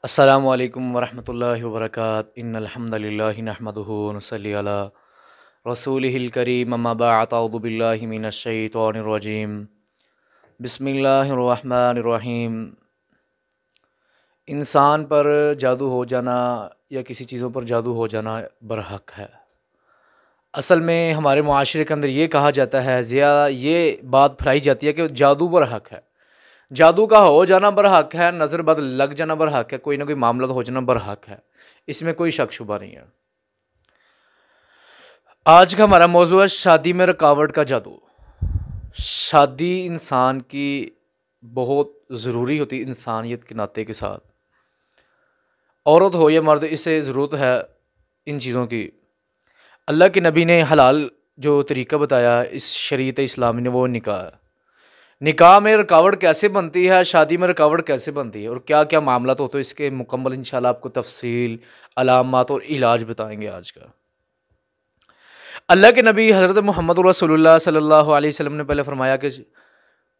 अस्सलामु अलैकुम वरहमतुल्लाहि वबरकातुहू इन्नल हम्दुलिल्लाहि नहमदुहु व नुसल्ली अला रसूलिहिल करीम अम्मा बअद अऊज़ु बिल्लाहि मिनश शैतानिर रजीम बिस्मिल्लाहिर रहमानिर रहीम। इंसान पर जादू हो जाना या किसी चीज़ों पर जादू हो जाना बरहक है। असल में हमारे मुआशरे के अंदर ये कहा जाता है, ज़िया ये बात फैलाई जाती है कि जादू बरहक है। जादू का हो जाना बरहक है, नज़र बद लग जाना बरहक है, कोई ना कोई मामला तो हो जाना बरहक है, इसमें कोई शक शुबा नहीं है। आज का हमारा मौजू है शादी में रुकावट का जादू। शादी इंसान की बहुत ज़रूरी होती है इंसानियत के नाते के साथ। औरत हो या मर्द, इसे ज़रूरत है इन चीज़ों की। अल्लाह के नबी ने हलाल जो तरीका बताया इस शरीयत इस्लामी ने, वो निकाह है। निकाह में रुकावट कैसे बनती है, शादी में रुकावट कैसे बनती है और क्या क्या मामला तो होते हैं, इसके मुकम्मल इंशाल्लाह आपको तफसील, अलामात और इलाज बताएंगे आज का। अल्लाह के नबी हज़रत मोहम्मद रसूलुल्लाह सल्लल्लाहु अलैहि वसल्लम ने पहले फरमाया कि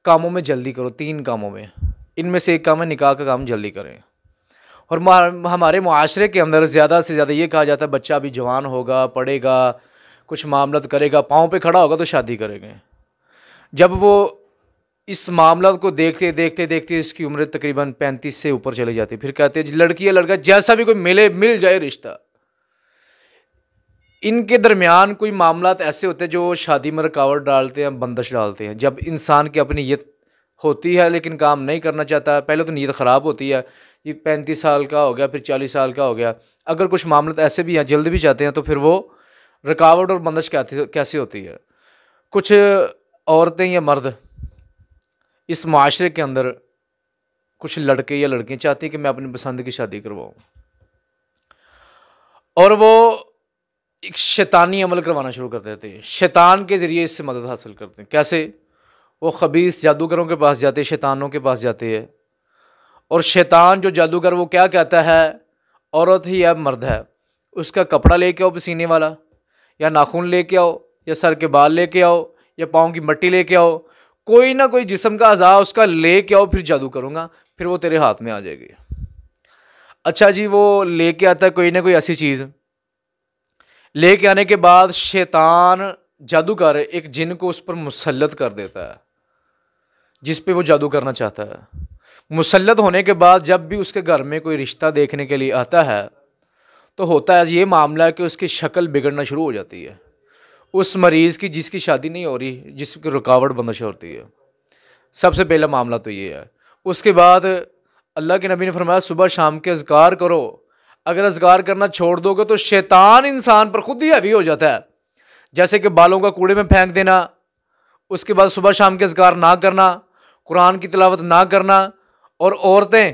कामों में जल्दी करो, 3 कामों में, इनमें से एक काम है निकाह का काम जल्दी करें। और हमारे मुआशरे के अंदर ज़्यादा से ज़्यादा ये कहा जाता है बच्चा अभी जवान होगा, पढ़ेगा, कुछ मामला करेगा, पाँव पे खड़ा होगा तो शादी करेंगे। जब वो इस मामला को देखते देखते देखते इसकी उम्र तकरीबन 35 से ऊपर चली जाती, फिर कहते हैं लड़की या लड़का जैसा भी कोई मिल जाए रिश्ता। इनके दरमियान कोई मामला ऐसे होते हैं जो शादी में रुकावट डालते हैं, बंदिश डालते हैं। जब इंसान की अपनी नीयत होती है लेकिन काम नहीं करना चाहता, पहले तो नीयत ख़राब होती है, ये 35 साल का हो गया, फिर 40 साल का हो गया। अगर कुछ मामला ऐसे भी हैं जल्द भी चाहते हैं तो फिर वो रुकावट और बंदिश कैसे होती है। कुछ औरतें या मर्द इस माशरे के अंदर, कुछ लड़के या लड़कियाँ चाहती हैं कि मैं अपनी पसंद की शादी करवाऊँ, और वो एक शैतानी अमल करवाना शुरू कर देते हैं। शैतान के ज़रिए इससे मदद हासिल करते हैं। कैसे? वो खबीस जादूगरों के पास जाते हैं, शैतानों के पास जाते हैं, और शैतान जो जादूगर वो क्या कहता है, औरत ही या मर्द है, उसका कपड़ा लेके आओ पसीने वाला, या नाखून लेके आओ, या सर के बाल लेके आओ, या पाँव की मट्टी लेके आओ, कोई ना कोई जिस्म का अज़ा उसका लेके आओ, फिर जादू करूँगा, फिर वो तेरे हाथ में आ जाएगी। अच्छा जी, वो लेके आता है कोई ना कोई ऐसी चीज़। लेके आने के बाद शैतान जादूगर एक जिन को उस पर मुसल्लत कर देता है जिस पे वो जादू करना चाहता है। मुसल्लत होने के बाद जब भी उसके घर में कोई रिश्ता देखने के लिए आता है तो होता है ये मामला कि उसकी शक्ल बिगड़ना शुरू हो जाती है। उस मरीज़ की जिसकी शादी नहीं हो रही, जिसकी रुकावट बंदिश होती है। सबसे पहला मामला तो ये है। उसके बाद अल्लाह के नबी ने फरमाया सुबह शाम के अज़कार करो। अगर अज़कार करना छोड़ दोगे तो शैतान इंसान पर खुद ही हावी हो जाता है। जैसे कि बालों का कूड़े में फेंक देना, उसके बाद सुबह शाम के अज़कार ना करना, कुरान की तिलावत ना करना, और औरतें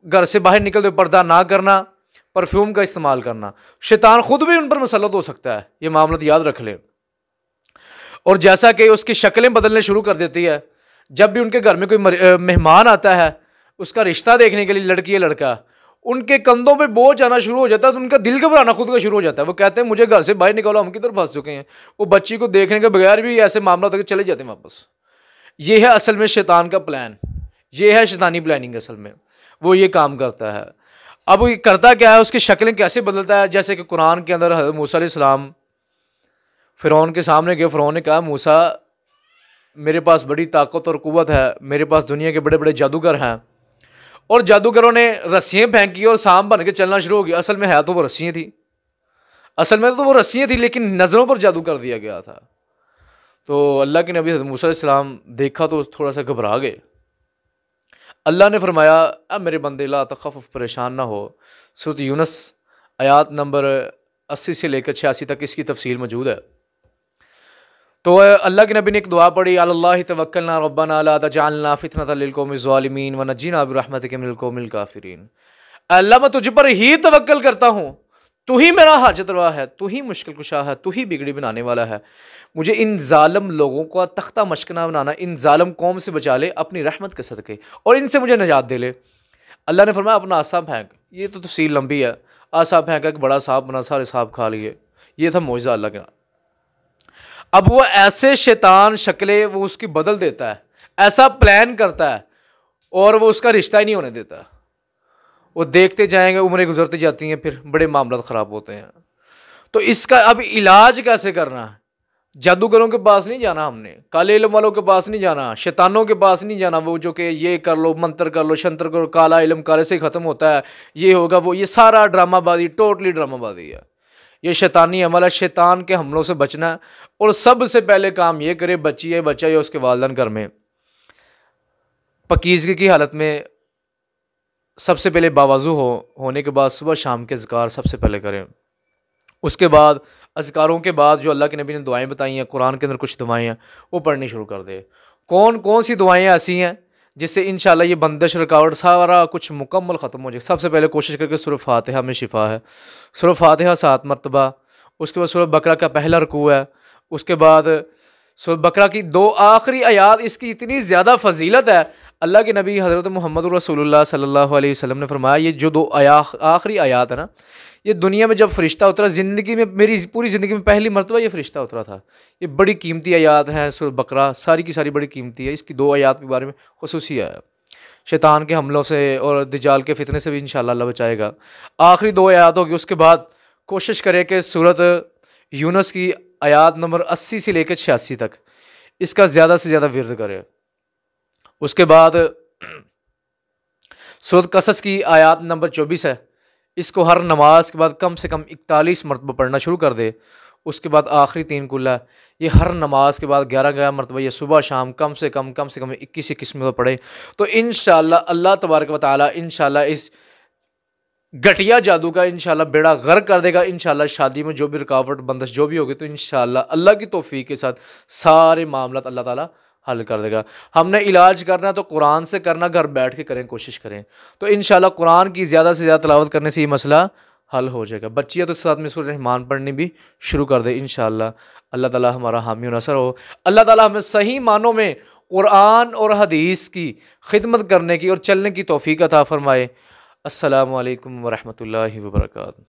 घर से बाहर निकलते पर्दा ना करना, परफ्यूम का इस्तेमाल करना। शैतान खुद भी उन पर मुसल्लत हो सकता है, ये मामला याद रख ले। और जैसा कि उसकी शक्लें बदलने शुरू कर देती है, जब भी उनके घर में कोई मेहमान आता है उसका रिश्ता देखने के लिए, लड़की या लड़का, उनके कंधों पे बोझ आना शुरू हो जाता है, तो उनका दिल घबराना खुद का शुरू हो जाता है। वो कहते हैं मुझे घर से बाहर निकालो, हम किधर फंस चुके हैं। वो बच्ची को देखने के बगैर भी ऐसे मामला तक चले जाते हैं वापस। ये है असल में शैतान का प्लान, ये है शैतानी प्लानिंग। असल में वो ये काम करता है। अब ये करता क्या है, उसकी शक्लें कैसे बदलता है। जैसे कि कुरान के अंदर हज़रत मूसा अलैहिस्सलाम फ़िरौन के सामने गए, फ़िरौन ने कहा मूसा मेरे पास बड़ी ताकत और क़ुव्वत है, मेरे पास दुनिया के बड़े बड़े जादूगर हैं। और जादूगरों ने रस्सियाँ फेंकी और सांप बन के चलना शुरू हो गया। असल में है तो वो रस्सियाँ थी, असल में तो वो रस्सियाँ थी, लेकिन नज़रों पर जादू कर दिया गया था। तो अल्लाह के नबी हज़रत मूसा अलैहिस्सलाम देखा तो थोड़ा सा घबरा गए। अल्लाह ने फरमाया अब मेरे बंदे ला तखफ़, परेशान ना हो। सूरत यूनुस आयात नंबर 80 से लेकर 86 तक इसकी तफसील मौजूद है। तो अल्लाह के नबी ने एक दुआ पढ़ी, अल्लाह तवक्कलना रब्बना ला तजअलना फितनतल लिल कौमिज़ ज़ालिमीन व नज्जिना बिरहमतिका मिनल कौमिल काफ़िरीन। अल्लाह मैं तुझ पर ही तवक्कल करता हूँ, तू ही मेरा हाजत रवा है, तू ही मुश्किल कुशा है, तू ही बिगड़ी बनाने वाला है। मुझे इन जालिम लोगों का तख्ता मशकना बनाना, इन जालिम कौम से बचा ले अपनी रहमत के सदके, और इनसे मुझे निजात दे ले। अल्लाह ने फरमाया अपना आसा फेंक। ये तो तफसील लंबी है। आसा फेंका कि बड़ा सांप बना, सारे सांप खा लिए। ये था मौजज़ा अल्लाह का। अब वो ऐसे शैतान शक्लें वो उसकी बदल देता है, ऐसा प्लान करता है, और वो उसका रिश्ता ही नहीं होने देता। वो देखते जाएंगे, उम्रें गुजरती जाती हैं, फिर बड़े मामला ख़राब होते हैं। तो इसका अब इलाज कैसे करना है? जादूगरों के पास नहीं जाना, हमने काले इल्म वालों के पास नहीं जाना, शैतानों के पास नहीं जाना, वो जो कि ये कर लो, मंत्र कर लो, शंत्र करो, काला इल्म काले से ख़त्म होता है, ये होगा वो, ये सारा ड्रामाबाजी, टोटली ड्रामाबाजी है। ये शैतानी अमल है। शैतान के हमलों से बचना है, और सबसे पहले काम ये करे, बच्ची बच्चा या उसके वालिदैन घर में पकीज़गी की हालत में सबसे पहले बावज़ू होने के बाद सुबह शाम के अज़कार सबसे पहले करें। उसके बाद अज़कारों के बाद जो अल्लाह के नबी ने दुआएं बताई हैं, कुरान के अंदर कुछ दुआएं हैं, वो पढ़नी शुरू कर दे। कौन कौन सी दुआएं ऐसी हैं जिससे इंशाल्लाह ये बंदिश रुकावट सारा कुछ मुकम्मल ख़त्म हो जाए? सबसे पहले कोशिश करके सूरह फातिहा में शिफा है। सूरह फातिहा 7 मरतबा, उसके बाद सूरह बकरा का पहला रुकू है, उसके बाद सूरह बकरा की 2 आखिरी आयात, इसकी इतनी ज़्यादा फजीलत है। अल्लाह के नबी हज़रत मोहम्मद रसूलुल्लाह सल्लल्लाहु अलैहि वसल्लम ने फरमाया, ये जो 2 आखिरी आयात है ना, ये दुनिया में जब फ़रिश्ता उतरा, ज़िंदगी में, मेरी पूरी ज़िंदगी में पहली मरतबा ये फ़रिश्ता उतरा था। ये बड़ी कीमती आयात हैं। सूरह बकरा सारी की सारी बड़ी कीमती है। इसकी 2 आयात के बारे में खुसूसी है। शैतान के हमलों से और दज्जाल के फितने से भी इंशाअल्लाह अल्लाह बचाएगा। आखिरी 2 आयात होगी, उसके बाद कोशिश करें कि सूरत यूनुस की आयात नंबर 80 से लेकर 86 तक इसका ज़्यादा से ज़्यादा विर्द करें। उसके बाद सूरत कसस की आयात नंबर 24 है, इसको हर नमाज के बाद कम से कम 41 मरतबा पढ़ना शुरू कर दे। उसके बाद आखिरी 3 कुल्ला, ये हर नमाज के बाद 11 मरतबा, ये सुबह शाम कम से कम 21 मरतबा पढ़े। तो इंशाअल्लाह अल्लाह तबारक व तआला इंशाअल्लाह इस घटिया जादू का इंशाअल्लाह बेड़ा गर्क कर देगा। इंशाअल्लाह शादी में जो भी रुकावट बंदिश जो भी होगी, तो इंशाअल्लाह अल्लाह की तौफीक के साथ सारे मामला अल्लाह ताला हल कर देगा। हमने इलाज करना है तो कुरान से करना, घर बैठ के करें, कोशिश करें, तो इंशाअल्लाह कुरान की ज़्यादा से ज़्यादा तिलावत करने से ये मसला हल हो जाएगा। बच्चियाँ तो साथ में सूरह रहमान पढ़नी भी शुरू कर दे इंशाअल्लाह। अल्लाह ताला हमारा हामी नसर हो। अल्लाह ताला हमें सही मानों में कुरान और हदीस की खिदमत करने की और चलने की तौफीक अता फरमाए। अस्सलामु अलैकुम व रहमतुल्लाहि व बरकातहू।